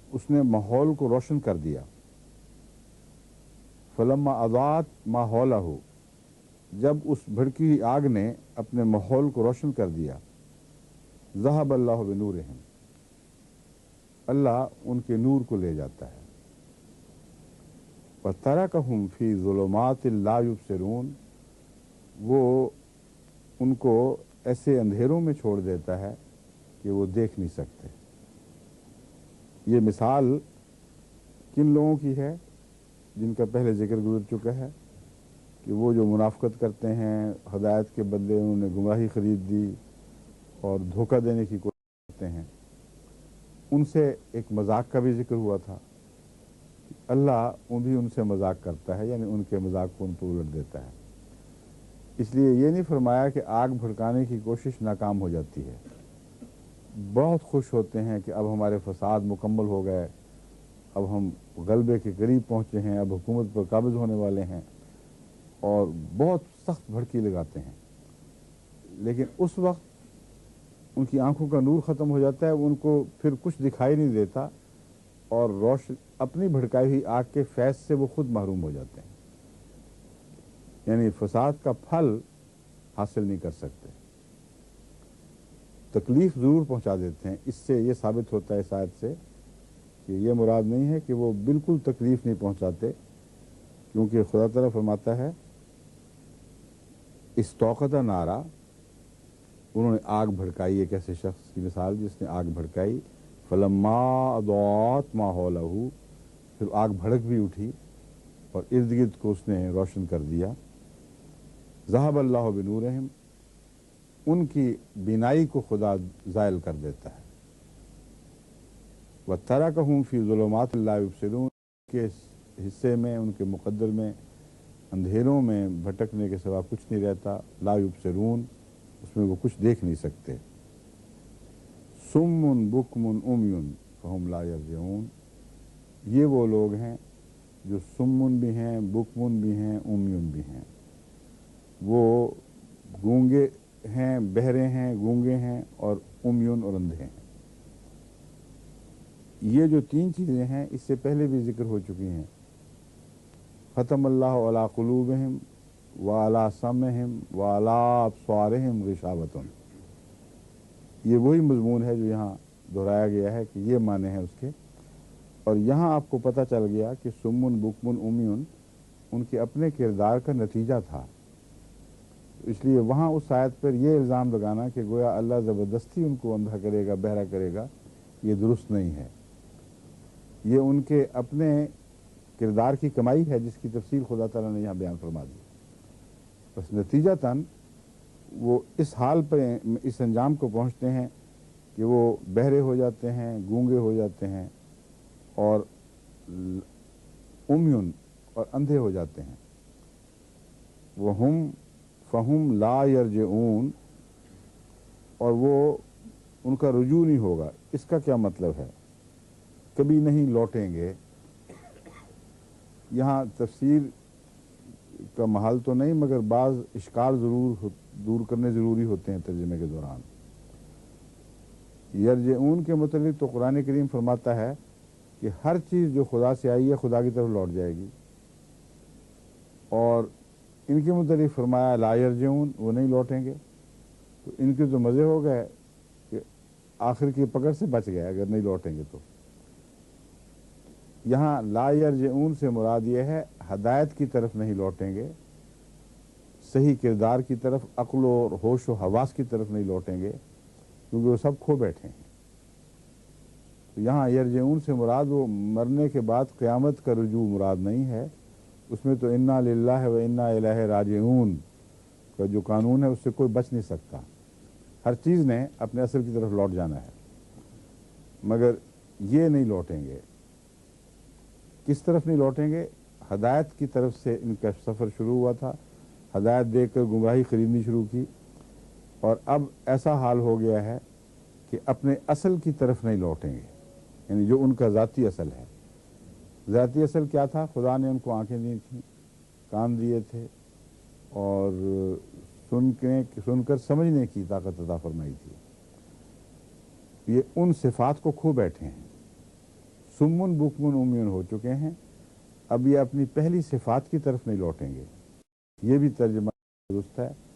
اس نے ماحول کو روشن کر دیا. فلما اضاءت ما حولہ، جب اس بھڑکی ہوئی آگ نے اپنے ماحول کو روشن کر دیا. ذہب اللہ بنورہم، اللہ ان کے نور کو لے جاتا ہے. وترکہم فی ظلمات لا یبصرون، وہ ان کو ایسے اندھیروں میں چھوڑ دیتا ہے کہ وہ دیکھ نہیں سکتے. یہ مثال کن لوگوں کی ہے جن کا پہلے ذکر گزر چکا ہے کہ وہ جو منافقت کرتے ہیں، ہدایت کے بدلے انہوں نے گمراہی خرید دی اور دھوکہ دینے کی کوشش کرتے ہیں. ان سے ایک مذاق کا بھی ذکر ہوا تھا. اللہ بھی ان سے مذاق کرتا ہے، یعنی ان کے مذاق کو ان پر الٹ دیتا ہے. اس لیے یہ نہیں فرمایا کہ آگ بھڑکانے کی کوشش ناکام ہو جاتی ہے. بہت خوش ہوتے ہیں کہ اب ہمارے فساد مکمل ہو گئے، اب ہم غلبے کے قریب پہنچے ہیں، اب حکومت پر قابض ہونے والے ہیں، اور بہت سخت بھڑکی لگاتے ہیں. لیکن اس وقت ان کی آنکھوں کا نور ختم ہو جاتا ہے، ان کو پھر کچھ دکھائی نہیں دیتا، اور روشن اپنی بھڑکائی ہوئی آگ کے فیض سے وہ خود محروم ہو جاتے ہیں. یعنی فساد کا پھل حاصل نہیں کر سکتے، تکلیف ضرور پہنچا دیتے ہیں. اس سے یہ ثابت ہوتا ہے اس آیت سے کہ یہ مراد نہیں ہے کہ وہ بالکل تکلیف نہیں پہنچاتے، کیونکہ خدا تعالیٰ فرماتا ہے استوقد نارا، انہوں نے آگ بھڑکائی. ایک ایسے شخص کی مثال جس نے آگ بھڑکائی. فلما اضاءت ما حولہ، پھر آگ بھڑک بھی اٹھی اور ارد گرد کو اس نے روشن کر دیا. ذہب اللہ بنورہم، ان کی بینائی کو خدا زائل کر دیتا ہے. وترکہم فی ظلمات لا یبصرون، کے حصے میں، ان کے مقدر میں اندھیروں میں بھٹکنے کے سوا کچھ نہیں رہتا. لا یبصرون، اس میں وہ کچھ دیکھ نہیں سکتے. صم بکم عمی فہم لا یرجعون، یہ وہ لوگ ہیں جو سمن بھی ہیں، بکمن بھی ہیں، عمیون بھی ہیں. وہ گونگے ہیں، بہرے ہیں، گونگے ہیں، اور عمیون اور اندھے ہیں. یہ جو تین چیزیں ہیں اس سے پہلے بھی ذکر ہو چکی ہیں. ختم اللہ علی قلوبہم وعلی سمعہم وعلی ابصارہم غشاوۃ، یہ وہی مضمون ہے جو یہاں دہرایا گیا ہے کہ یہ معنی ہیں اس کے. اور یہاں آپ کو پتہ چل گیا کہ سمن بکمن عمیون ان کے اپنے کردار کا نتیجہ تھا. اس لیے وہاں اس آیت پر یہ الزام لگانا کہ گویا اللہ زبردستی ان کو اندھا کرے گا، بہرا کرے گا، یہ درست نہیں ہے. یہ ان کے اپنے کردار کی کمائی ہے جس کی تفصیل خدا تعالیٰ نے یہاں بیان فرما دی. بس نتیجتاً وہ اس حال پر، اس انجام کو پہنچتے ہیں کہ وہ بہرے ہو جاتے ہیں، گونگے ہو جاتے ہیں، اور عمیون اور اندھے ہو جاتے ہیں. وہم فہم لا یرجعون، اور وہ ان کا رجوع نہیں ہوگا. اس کا کیا مطلب ہے؟ کبھی نہیں لوٹیں گے. یہاں تفسیر کا محل تو نہیں، مگر بعض اشکال ضرور دور کرنے ضروری ہوتے ہیں ترجمے کے دوران. یرجعون کے متعلق تو قرآن کریم فرماتا ہے کہ ہر چیز جو خدا سے آئی ہے خدا کی طرف لوٹ جائے گی. اور ان کے متعلق فرمایا لا یرجعون، وہ نہیں لوٹیں گے. تو ان کے تو مزے ہو گئے کہ آخر کی پکڑ سے بچ گئے اگر نہیں لوٹیں گے تو. یہاں لا یرجعون سے مراد یہ ہے ہدایت کی طرف نہیں لوٹیں گے، صحیح کردار کی طرف، عقل اور ہوش و حواس کی طرف نہیں لوٹیں گے، کیونکہ وہ سب کھو بیٹھے ہیں. تو یہاں یرجعون سے مراد وہ مرنے کے بعد قیامت کا رجوع مراد نہیں ہے. اس میں تو انا للہ و انا الیہ راجعون کا جو قانون ہے اس سے کوئی بچ نہیں سکتا. ہر چیز نے اپنے اصل کی طرف لوٹ جانا ہے، مگر یہ نہیں لوٹیں گے. کس طرف نہیں لوٹیں گے؟ ہدایت کی طرف سے ان کا سفر شروع ہوا تھا، ہدایت دیکھ کر گمراہی خریدنی شروع کی، اور اب ایسا حال ہو گیا ہے کہ اپنے اصل کی طرف نہیں لوٹیں گے. یعنی جو ان کا ذاتی اصل ہے. ذاتی اصل کیا تھا؟ خدا نے ان کو آنکھیں دی تھیں، کان دیے تھے، اور سن کر سمجھنے کی طاقت عطا فرمائی تھی. یہ ان صفات کو کھو بیٹھے ہیں. سمن بکمن امیون ہو چکے ہیں، اب یہ اپنی پہلی صفات کی طرف نہیں لوٹیں گے۔ یہ بھی ترجمہ درست ہے۔